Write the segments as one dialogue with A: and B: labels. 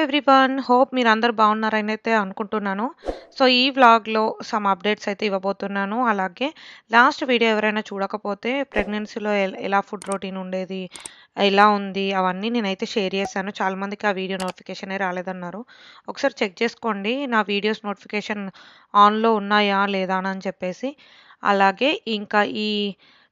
A: Everyone. Hope మీరందరూ బాగున్నారని అయితే అనుకుంటున్నాను. సో, ఈ వ్లాగ్‌లో సమ్ అప్డేట్స్ అయితే ఇవ్వబోతున్నాను. అలాగే లాస్ట్ వీడియో ఎవరైనా చూడకపోతే ప్రెగ్నెన్సీలో ఎలా ఫుడ్ రొటీన్ ఉండేది, ఎలా ఉంది అవన్నీ నేనైతే షేర్ చేశాను. చాలామందికి ఆ వీడియో నోటిఫికేషనే రాలేదన్నారు. ఒకసారి చెక్ చేసుకోండి నా వీడియోస్ నోటిఫికేషన్ ఆన్‌లో ఉన్నాయా లేదా అని చెప్పేసి. అలాగే ఇంకా ఈ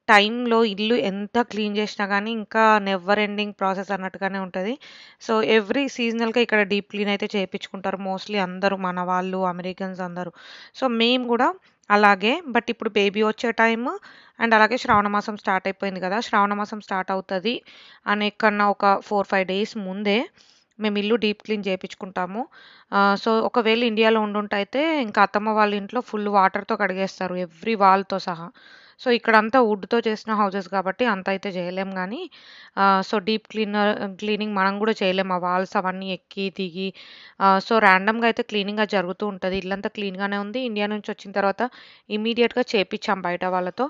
A: టైంలో ఇల్లు ఎంత క్లీన్ చేసినా గానీ ఇంకా నెవర్ ఎండింగ్ ప్రాసెస్ అన్నట్టుగానే ఉంటది. సో, ఎవ్రీ సీజనల్‌గా ఇక్కడ డీప్ క్లీన్ అయితే చేపిచ్చుకుంటారు మోస్ట్‌లీ అందరూ మన వాళ్ళు, అమెరికన్స్ అందరూ. సో, మేము గూడా అలాగే. బట్ ఇప్పుడు బేబీ వచ్చే టైము అండ్ అలాగే శ్రావణ మాసం స్టార్ట్ అయిపోయింది గదా! శ్రావణ మాసం స్టార్ట్ అవుతది అనే కన్నా ఒక 4, 5 డేస్ ముందే మేము ఇల్లు డీప్ క్లీన్ చేపిచ్చుకుంటాము. సో, ఒకవేళ ఇండియాలో ఉండుంటే అయితే ఇంకా అత్తమ్మ వాళ్ళ ఇంట్లో ఫుల్ వాటర్‌తో కడిగేస్తారు ఎవ్రీ వాల్‌తో సహా. సో, ఇక్కడంతా వుడ్‌తో చేసిన హౌసెస్ కాబట్టి అంత అయితే చేయలేం గానీ సో, క్లీనింగ్ మనం గూడా చేయలేం. ఆ వాల్స్ అవన్నీ ఎక్కి, దిగి సో, ర్యాండమ్‌గా అయితే క్లీనింగ్ అది జరుగుతూ ఉంటది. ఇల్లంతా క్లీన్‌గానే ఉంది. ఇండియా నుంచి వచ్చిన తర్వాత ఇమ్మీడియేట్‌గా చేపిచ్చాం బయట వాళ్ళతో.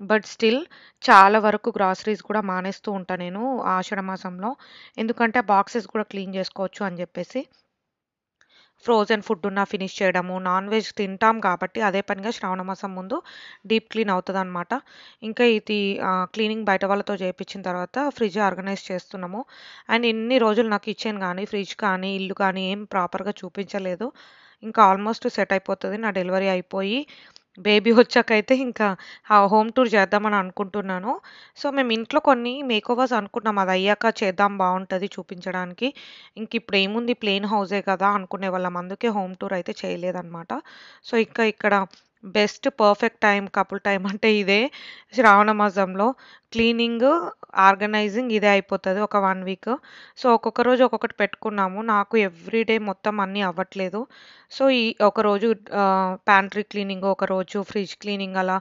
A: బట్ స్టిల్ చాలా వరకు గ్రాసరీస్ కూడా మానేస్తూ ఉంటా నేను ఆషాఢ మాసంలో. ఎందుకంటే బాక్సెస్ కూడా క్లీన్ చేసుకోవచ్చు అని జెప్పేసి. ఫ్రోజెన్ ఫుడ్డున్నా ఫినిష్ చేయడము. నాన్ వెజ్ తింటాం కాబట్టి అదే పనిగా శ్రావణ మాసం ముందు డీప్ క్లీన్ అవుతదనమాట. ఇంకా ఇది క్లీనింగ్ బయట వాళ్ళతో చేపిచ్చిన తర్వాత ఫ్రిడ్జ్ ఆర్గనైజ్ చేస్తున్నాము. అండ్ ఇన్ని రోజులు నా కిచెన్ గానీ, ఫ్రిడ్జ్ కానీ, ఇల్లు కానీ ఏం ప్రాపర్‌గా చూపించలేదు. ఇంకా ఆల్మోస్ట్ సెట్ అయిపోతది. నా డెలివరీ అయిపోయి బేబీ వచ్చాకైతే ఇంకా హోమ్ టూర్ చేద్దామని అనుకుంటున్నాను. సో, మేము ఇంట్లో కొన్ని మేకోవర్స్ అనుకున్నాం. అదయ్యాక చేద్దాం బావుంటది చూపించడానికి. ఇంకిప్పుడేముంది ప్లెయిన్ హౌసే కదా అనుకునేవాళ్ళం. అందుకే హోమ్ టూర్ అయితే చేయలేదనమాట. సో, ఇంకా ఇక్కడ best perfect time couple time అంటే ఇదే. శ్రావణ మాసంలో క్లీనింగ్, ఆర్గనైజింగ్ ఇదే అయిపోతది ఒక 1 వీక్. సో, ఒక్కొక్క రోజు ఒక్కొక్కటి పెట్టుకున్నాము. నాకు ఎవ్రీడే మొత్తం అన్నీ అవ్వట్లేదు. సో, ఈ ఒకరోజు ప్యాంట్రీ క్లీనింగ్, ఒకరోజు ఫ్రిడ్జ్ క్లీనింగ్ అలా.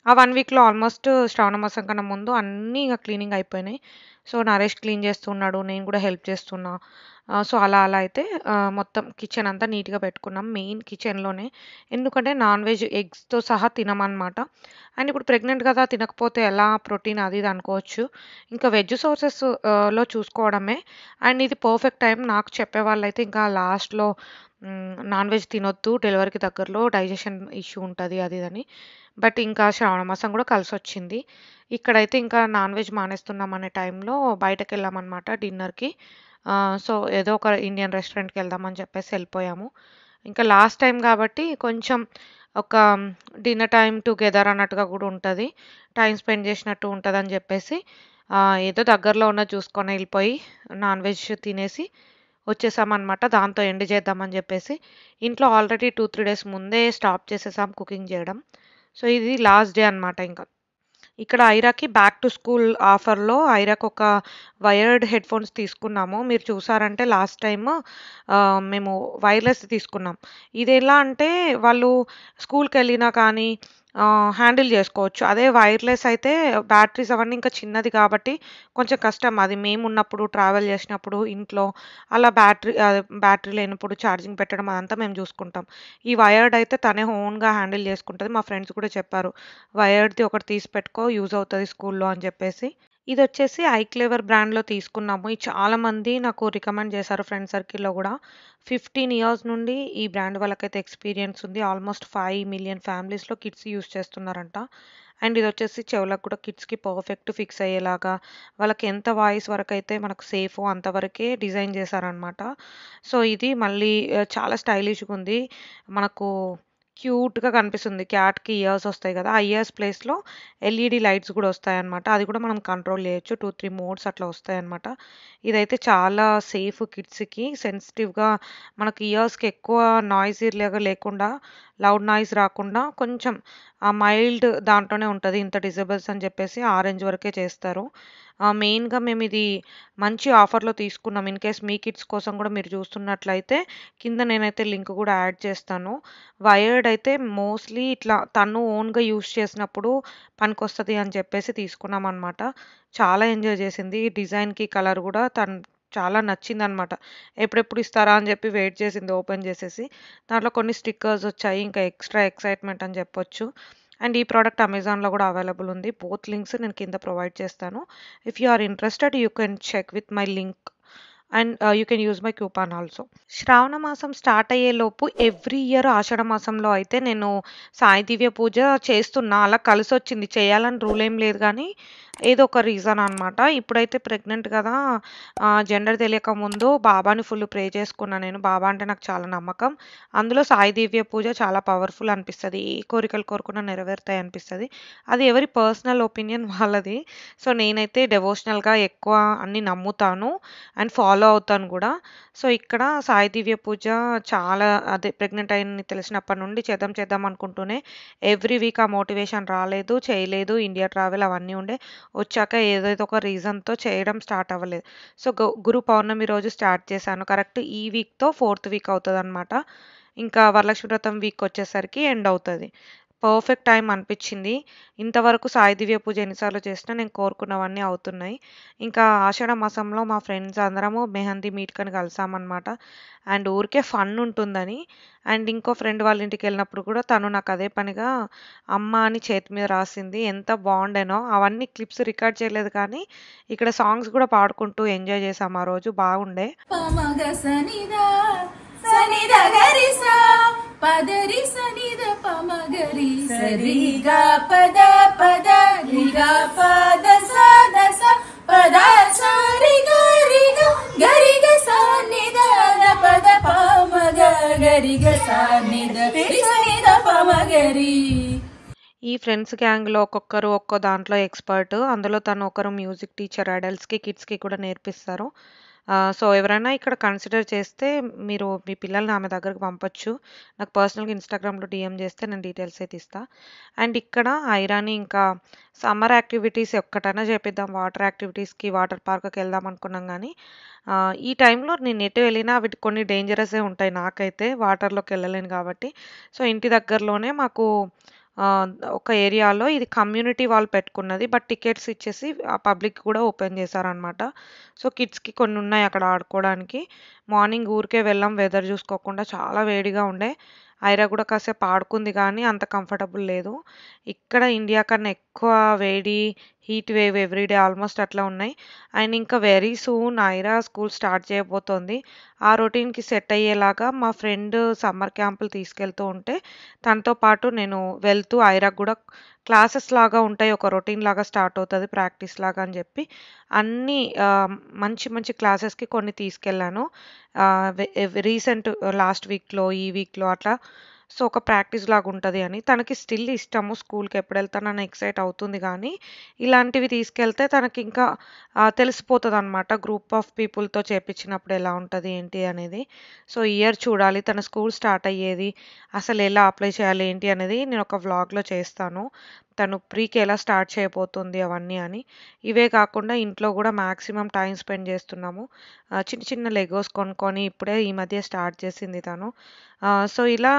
A: ఆ 1 వీక్‌లో ఆల్మోస్ట్ శ్రావణ మాసం కన్నా ముందు అన్నీ ఇగ క్లీనింగ్ అయిపోయినాయి. సో, నరేష్ క్లీన్ చేస్తున్నాడు. నేను కూడా హెల్ప్ చేస్తున్నా. సో, అలా అలా అయితే మొత్తం కిచెన్ అంతా నీట్‌గా పెట్టుకున్నాం. మెయిన్ కిచెన్‌లోనే. ఎందుకంటే నాన్ వెజ్ ఎగ్స్‌తో సహా తినమనమాట. అండ్ ఇప్పుడు ప్రెగ్నెంట్ కదా! తినకపోతే ఎలా ప్రోటీన్ అది ఇది అనుకోవచ్చు. ఇంకా వెజ్ సోర్సెస్ లో చూసుకోవడమే. అండ్ ఇది పర్ఫెక్ట్ టైం నాకు చెప్పేవాళ్ళైతే ఇంకా లాస్ట్‌లో నాన్ వెజ్ తినొద్దు డెలివరీకి దగ్గరలో డైజెషన్ ఇష్యూ ఉంటది అది ఇదని. బట్ ఇంకా శ్రావణ మాసం కూడా కలిసొచ్చింది. ఇక్కడైతే ఇంకా నాన్ వెజ్ మానేస్తున్నాం అనే టైంలో బయటకెళ్ళామనమాట డిన్నర్‌కి. సో, ఏదో ఒక ఇండియన్ రెస్టారెంట్‌కెళ్దామని చెప్పేసి ఎళ్ళిపోయాము. ఇంకా లాస్ట్ టైమ్ గాబట్టి కొంచెం ఒక డిన్నర్ టైమ్ టుగెదర్ అన్నట్టుగా గూడా ఉంటది. టైమ్ స్పెండ్ చేసినట్టు ఉంటదని జెప్పేసి ఏదో దగ్గరలో ఉన్నది చూసుకొని ఎళ్ళిపోయి నాన్ వెజ్ తినేసి వచ్చేసామనమాట. దాంతో ఎండ్ చేద్దామని జెప్పేసి. ఇంట్లో ఆల్రెడీ 2, 3 డేస్ ముందే స్టాప్ చేసేసాం కుకింగ్ జేయడం. సో, ఇది లాస్ట్ డే అనమాట ఇంక. ఇక్కడ ఐరాకి బ్యాక్ టు స్కూల్ ఆఫర్‌లో ఐరాకొక వైర్డ్ హెడ్‌ఫోన్స్ తీసుకున్నాము. మీరు చూసారంటే లాస్ట్ టైము మేము వైర్‌లెస్ తీసుకున్నాం. ఇదెలా అంటే వాళ్ళు స్కూల్‌కెళ్ళినా కానీ హ్యాండిల్ జేసుకోవచ్చు. అదే వైర్‌లెస్ అయితే బ్యాటరీస్ అవన్నీ ఇంకా చిన్నది కాబట్టి కొంచెం కష్టం. అది మేమున్నప్పుడు ట్రావెల్ చేసినప్పుడు ఇంట్లో అలా బ్యాటరీ లేనప్పుడు ఛార్జింగ్ పెట్టడం అదంతా మేము జూసుకుంటాం. ఈ వైర్డ్ అయితే తనే ఓన్‌గా హ్యాండిల్ జేసుకుంటది. మా ఫ్రెండ్స్ కూడా చెప్పారు. వైర్డ్‌ది ఒకటి తీసి పెట్టుకో యూజ్ అవుతది స్కూల్‌లో అని చెప్పేసి. ఇదొచ్చేసి ఐక్లేవర్ బ్రాండ్‌లో తీసుకున్నాము. ఇది చాలామంది నాకు రికమెండ్ చేశారు ఫ్రెండ్ సర్కిల్‌లో గూడా. 15 ఇయర్స్ నుండి ఈ బ్రాండ్ వాళ్ళకైతే ఎక్స్‌పీరియన్స్ ఉంది. ఆల్మోస్ట్ 5,000,000 ఫ్యామిలీస్‌లో కిడ్స్ యూజ్ చేస్తున్నారంట. అండ్ ఇదొచ్చేసి చెవులకు కూడా కిడ్స్‌కి పర్ఫెక్ట్ ఫిక్స్ అయ్యేలాగా, వాళ్ళకి ఎంత వాయిస్ వరకైతే మనకు సేఫో అంతవరకే డిజైన్ చేశారనమాట. సో, ఇది మళ్ళీ చాలా స్టైలిష్‌గుంది. మనకు క్యూట్‌గా కనిపిస్తుంది. క్యాట్‌కి ఇయర్స్ ఒస్తాయి గదా! ఆ ఇయర్స్ ప్లేస్‌లో ఎల్ఈడీ లైట్స్ గూడా ఒస్తాయన్నమాట. అది కూడా మనం కంట్రోల్ జేయొచ్చు. 2, 3 మోడ్స్ అట్లా ఒస్తాయన్నమాట. ఇదైతే చాలా సేఫ్ కిడ్స్‌కి సెన్సిటివ్‌గా మనకి ఇయర్స్‌కి ఎక్కువ నాయిసీలాగా లేకుండా, లౌడ్ నాయిస్ రాకుండా కొంచెం మైల్డ్ దాంట్లోనే ఉంటది. ఇంత డెసిబెల్స్ అని జెప్పేసి ఆ రేంజ్ వరకే చేస్తారు. మెయిన్‌గా మేమిది మంచి ఆఫర్‌లో తీసుకున్నాం. ఇన్ కేస్ మీ కిడ్స్ కోసం గూడా మీరు చూస్తున్నట్లయితే కింద నేనైతే లింక్ గూడా యాడ్ చేస్తాను. వైర్డ్ అయితే మోస్ట్‌లీ ఇట్లా తను ఓన్‌గా యూజ్ చేసినప్పుడు పనికొస్తది అని చెప్పేసి తీసుకున్నామనమాట. చాలా ఎంజాయ్ చేసింది. డిజైన్‌కి, కలర్ గూడా చాలా నచ్చిందనమాట. ఎప్పుడెప్పుడు ఇస్తారా అని చెప్పి వెయిట్ చేసింది ఓపెన్ చేసేసి. దాంట్లో కొన్ని స్టిక్కర్స్ వచ్చాయి. ఇంకా ఎక్స్‌ట్రా ఎక్సైట్‌మెంట్ అని చెప్పొచ్చు. అండ్ ఈ ప్రోడక్ట్ అమెజాన్‌లో గూడా అవైలబుల్ ఉంది. బోత్ లింక్స్ నేను కింద ప్రొవైడ్ చేస్తాను. If you are interested you can check with my link. And you can use my coupon also. Shravana మాసం స్టార్ట్ అయ్యేలోపు ఎవ్రీ ఇయర్ ఆషాఢ మాసంలో అయితే నేను సాయి దివ్య పూజ చేస్తున్నా. అలా కలిసొచ్చింది. చేయాలని రూల్ ఏం లేదు గానీ, ఏదో ఒక రీజన్ అనమాట. ఇప్పుడైతే ప్రెగ్నెంట్ కదా! జెండర్ తెలియక ముందు బాబాని ఫుల్ ప్రే చేసుకున్నా నేను. బాబా అంటే నాకు చాలా నమ్మకం. అందులో సాయి దివ్య పూజ చాలా పవర్‌ఫుల్ అనిపిస్తది. ఏ కోరికలు కోరుకున్నా నెరవేరుతాయి అనిపిస్తది. అది ఎవరి పర్సనల్ ఒపీనియన్ వాళ్ళది. సో, నేనైతే డెవోషనల్‌గా ఎక్కువ అన్నీ నమ్ముతాను. అండ్ ఫాలో అవుతాను గూడా. సో, ఇక్కడ సాయి దివ్య పూజ చాలా అదే ప్రెగ్నెంట్ అయ్యిందని తెలిసినప్పటి నుండి చేద్దాం చేద్దాం అనుకుంటూనే ఎవ్రీ వీక్ ఆ మోటివేషన్ రాలేదు, చేయలేదు. ఇండియా ట్రావెల్ అవన్నీ ఉండే. వచ్చాక ఏదేదో ఒక రీజన్‌తో చేయడం స్టార్ట్ అవ్వలేదు. సో, గురు పౌర్ణమి రోజు స్టార్ట్ చేశాను. కరెక్ట్ ఈ వీక్‌తో ఫోర్త్ వీక్ అవుతదనమాట. ఇంకా వరలక్ష్మి వ్రతం వీక్ వచ్చేసరికి ఎండ్ అవుతది. పర్ఫెక్ట్ టైమ్ అనిపిచ్చింది. ఇంతవరకు సాయి దివ్య పూజ ఎన్ని సార్లు చేసినా నేను కోరుకున్నవన్నీ అవుతున్నాయి. ఇంకా ఆషాఢ మాసంలో మా ఫ్రెండ్స్ అందరము మెహందీ మీట్‌కని కలిసామనమాట. అండ్ ఊరికే ఫన్ ఉంటుందని. అండ్ ఇంకో ఫ్రెండ్ వాళ్ళ ఇంటికెళ్ళినప్పుడు కూడా తను నాకు అదే పనిగా అమ్మ అని చేతి మీద రాసింది. ఎంత బాగుండేనో! అవన్నీ క్లిప్స్ రికార్డ్ చేయలేదు కానీ, ఇక్కడ సాంగ్స్ కూడా పాడుకుంటూ ఎంజాయ్ చేశాం ఆ రోజు. బాగుండే.
B: పమగ సనిదా సనిద గరిసా పదరి సనిద పమగరి సరిగా పద పద రిగా పద సద స పద సరి గరిగ గరిగ సనిద పద పమగ గరిగ సనిద సనిద పమగరి.
A: ఈ ఫ్రెండ్స్ గ్యాంగ్‌లో ఒక్కొక్కరు ఒక్కో దాంట్లో ఎక్స్‌పర్ట్. అందులో తను ఒకరు మ్యూజిక్ టీచర్ అడల్ట్స్‌కి, కిడ్స్‌కి కూడా నేర్పిస్తారు. సో, ఎవరైనా ఇక్కడ కన్సిడర్ చేస్తే మీరు మీ పిల్లల్ని ఆమె దగ్గరికి పంపొచ్చు. నాకు పర్సనల్‌గా ఇన్‌స్టాగ్రామ్‌లో డీఎం చేస్తే నేను డీటెయిల్స్ అయితే ఇస్తా. అండ్ ఇక్కడ ఐరాని ఇంకా సమ్మర్ యాక్టివిటీస్ ఒక్కటైనా చేపిద్దాం వాటర్ యాక్టివిటీస్‌కి, వాటర్ పార్క్‌కి వెళ్దాం అనుకున్నాం గానీ, ఈ టైంలో నేను ఎటు వెళ్ళినా అవి కొన్ని డేంజరస్సే ఉంటాయి నాకైతే. వాటర్‌లోకి వెళ్ళలేను కాబట్టి. సో, ఇంటి దగ్గరలోనే మాకు ఒక ఏరియాలో ఇది కమ్యూనిటీ వాళ్ళు పెట్టుకున్నది. బట్ టికెట్స్ ఇచ్చేసి పబ్లిక్‌కి కూడా ఓపెన్ చేశారనమాట. సో, కిడ్స్‌కి కొన్నున్నాయి అక్కడ ఆడుకోవడానికి. మార్నింగ్ ఊరికే వెళ్ళాం వెదర్ చూసుకోకుండా. చాలా వేడిగా ఉండే. ఐరా కూడా కాసేపు ఆడుకుంది కానీ అంత కంఫర్టబుల్ లేదు. ఇక్కడ ఇండియా కన్నా ఎక్కువ వేడి, హీట్ వేవ్ ఎవ్రీడే ఆల్మోస్ట్ అట్లా ఉన్నాయి. అండ్ ఇంకా very soon Aira school start చేయబోతోంది. ఆ రొటీన్‌కి సెట్ అయ్యేలాగా మా ఫ్రెండ్ సమ్మర్ క్యాంపులు తీసుకెళ్తూ ఉంటే, తనతో పాటు నేను వెళ్తూ ఐరాకి గూడా క్లాసెస్ లాగా ఉంటాయి. ఒక రొటీన్ లాగా స్టార్ట్ అవుతది. ప్రాక్టీస్ లాగా అని జెప్పి అన్నీ మంచి మంచి క్లాసెస్‌కి కొన్ని తీసుకెళ్ళాను. రీసెంట్ లాస్ట్ వీక్‌లో, ఈ వీక్‌లో అట్లా. సో, ఒక ప్రాక్టీస్ లాగా ఉంటది అని. తనకి స్టిల్ ఇష్టము స్కూల్‌కి ఎప్పుడెళ్తానని ఎక్సైట్ అవుతుంది గానీ, ఇలాంటివి తీసుకెళ్తే తనకింకా తెలిసిపోతదనమాట. గ్రూప్ ఆఫ్ పీపుల్‌తో చేపిచ్చినప్పుడు ఎలా ఉంటది, ఏంటి అనేది. సో, ఈ ఇయర్ చూడాలి. తన స్కూల్ స్టార్ట్ అయ్యేది, అసలెలా అప్లై చేయాలి, ఏంటి అనేది నేనొక వ్లాగ్‌లో చేస్తాను. తను ప్రీకి ఎలా స్టార్ట్ చేయబోతుంది అవన్నీ అని. ఇవే కాకుండా ఇంట్లో గూడా మాక్సిమం టైమ్ స్పెండ్ చేస్తున్నాము. చిన్న చిన్న లెగోస్ కొనుక్కొని ఇప్పుడే ఈ మధ్య స్టార్ట్ చేసింది తను. సో, ఇలా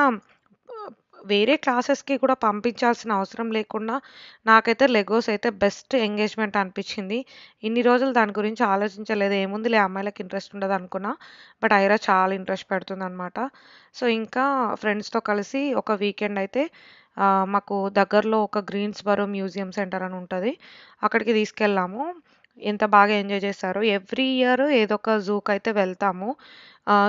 A: వేరే క్లాసెస్‌కి కూడా పంపించాల్సిన అవసరం లేకుండా నాకైతే లెగోస్ అయితే బెస్ట్ ఎంగేజ్‌మెంట్ అనిపిచ్చింది. ఇన్ని రోజులు దాని గురించి ఆలోచించలేదు. ఏముందిలే అమ్మాయిలకి ఇంట్రెస్ట్ ఉండదనుకున్నా. బట్ ఐరా చాలా ఇంట్రెస్ట్ పెడుతుందనమాట. సో, ఇంకా ఫ్రెండ్స్‌తో కలిసి ఒక వీకెండ్ అయితే మాకు దగ్గరలో ఒక గ్రీన్స్‌బరో మ్యూజియం సెంటర్ అని ఉంటది. అక్కడికి తీసుకెళ్ళాము. ఎంత బాగా ఎంజాయ్ చేశారో. ఎవ్రీ ఇయర్ ఏదో ఒక జూకైతే వెళ్తాము.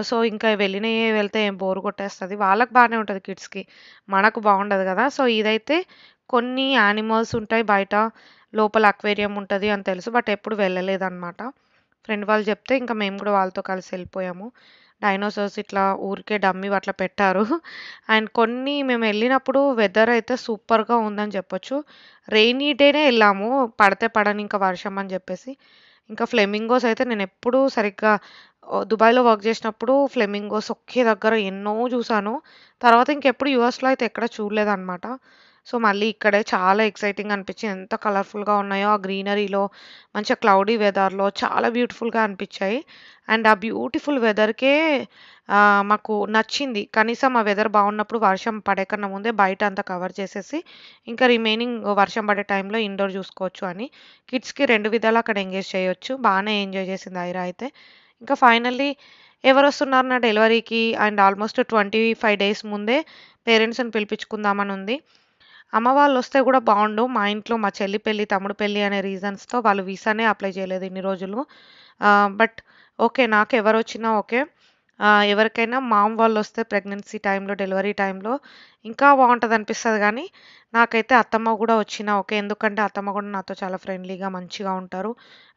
A: సో, ఇంకా వెళ్ళినయే వెళ్తే ఏం బోర్ కొట్టేస్తది. వాళ్ళకి బానే ఉంటది కిడ్స్‌కి. మనకు బాగుండదు గదా! సో, ఇదైతే కొన్ని యానిమల్స్ ఉంటాయి బయట. లోపల అక్వేరియం ఉంటది అని తెలుసు. బట్ ఎప్పుడు వెళ్ళలేదనమాట. ఫ్రెండ్ వాళ్ళు చెప్తే ఇంకా మేము కూడా వాళ్ళతో కలిసి ఎళ్ళిపోయాము. డైనోసార్స్ ఇట్లా ఊరికే డమ్మీవి అట్లా పెట్టారు. అండ్ కొన్ని మేమెళ్ళినప్పుడు వెదర్ అయితే సూపర్‌గా ఉందని చెప్పొచ్చు. రెయినీ డేనే ఎళ్ళాము. పడితే పడని ఇంకా వర్షం అని జెప్పేసి. ఇంకా ఫ్లెమింగోస్ అయితే నేనెప్పుడూ సరిగ్గా దుబాయ్‌లో వర్క్ జేసినప్పుడు ఫ్లెమింగోస్ ఒకే దగ్గర ఎన్నో జూసాను. తర్వాత ఇంకెప్పుడు యూఎస్‌లో అయితే ఎక్కడ చూడలేదనమాట. సో, మళ్ళీ ఇక్కడే చాలా ఎక్సైటింగ్‌గా అనిపిచ్చింది. ఎంత కలర్‌ఫుల్‌గా ఉన్నాయో ఆ గ్రీనరీలో, మంచిగా క్లౌడీ వెదర్‌లో చాలా బ్యూటిఫుల్‌గా అనిపిచ్చాయి. అండ్ ఆ బ్యూటిఫుల్ వెదర్‌కే మాకు నచ్చింది. కనీసం ఆ వెదర్ బాగున్నప్పుడు వర్షం పడే కన్నా ముందే బయట అంతా కవర్ చేసేసి, ఇంకా రిమైనింగ్ వర్షం పడే టైంలో ఇండోర్ చూసుకోవచ్చు అని. కిడ్స్‌కి 2 విధాలా అక్కడ ఎంగేజ్ చేయొచ్చు. బానే ఎంజాయ్ చేసింది ఐరా అయితే. ఇంకా ఫైనల్లీ ఎవరొస్తున్నారు నా డెలివరీకి అండ్ ఆల్మోస్ట్ 25 డేస్ ముందే పేరెంట్స్‌ని పిలిపించుకుందామని ఉంది. అమ్మ వాళ్ళొస్తే గూడా బావుండు. మా ఇంట్లో మా చెల్లి పెళ్లి, తమ్ముడు పెళ్లి అనే రీజన్స్‌తో వాళ్ళు వీసానే అప్లై చేయలేదు ఇన్ని రోజులు. But okay. నాకెవరొచ్చినా ఓకే. ఎవరికైనా మామ్ వాళ్ళొస్తే ప్రెగ్నెన్సీ టైంలో, డెలివరీ టైంలో ఇంకా బావుంటదనిపిస్తది గానీ, నాకైతే అత్తమ్మ గూడా వచ్చినా ఓకే. ఎందుకంటే అత్తమ్మ గూడా నాతో చాలా ఫ్రెండ్లీగా, మంచిగా ఉంటారు.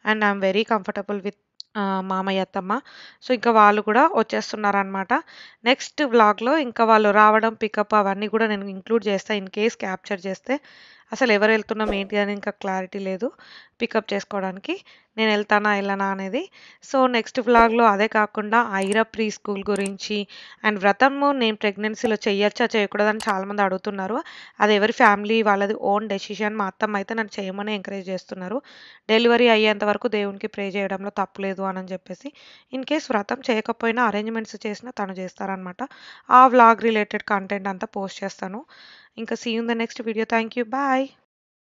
A: And I'm very comfortable with మామయ్య, అత్తమ్మ. సో, ఇంకా వాళ్ళు కూడా వచ్చేస్తున్నారనమాట. నెక్స్ట్ వ్లాగ్‌లో ఇంకా వాళ్ళు రావడం, పికప్ అవన్నీ గూడా నేను ఇంక్లూడ్ చేస్తా. ఇన్ కేస్ క్యాప్చర్ చేస్తే. అసలెవరెళ్తున్నాం ఏంటి అని ఇంకా క్లారిటీ లేదు పికప్ చేసుకోవడానికి. నేనెళ్తానా, ఎళ్ళనా అనేది. సో, నెక్స్ట్ వ్లాగ్‌లో అదే కాకుండా ఐరా ప్రీ స్కూల్ గురించి అండ్ వ్రతము నేను ప్రెగ్నెన్సీలో చెయ్యొచ్చా, చేయకూడదా అని చాలామంది అడుగుతున్నారు. అది ఎవరి ఫ్యామిలీ వాళ్ళది ఓన్ డెసిషన్. మా అత్తమ్మ అయితే నన్ను చేయమని ఎంకరేజ్ చేస్తున్నారు. డెలివరీ అయ్యేంత వరకు దేవునికి ప్రే చేయడంలో తప్పులేదు అనని చెప్పేసి. ఇన్ కేస్ వ్రతం చేయకపోయినా అరేంజ్‌మెంట్స్ చేసినా తను చేస్తారనమాట. ఆ వ్లాగ్ రిలేటెడ్ కంటెంట్ అంతా పోస్ట్ చేస్తాను. ఇంకా see you in the next video. Thank you. Bye.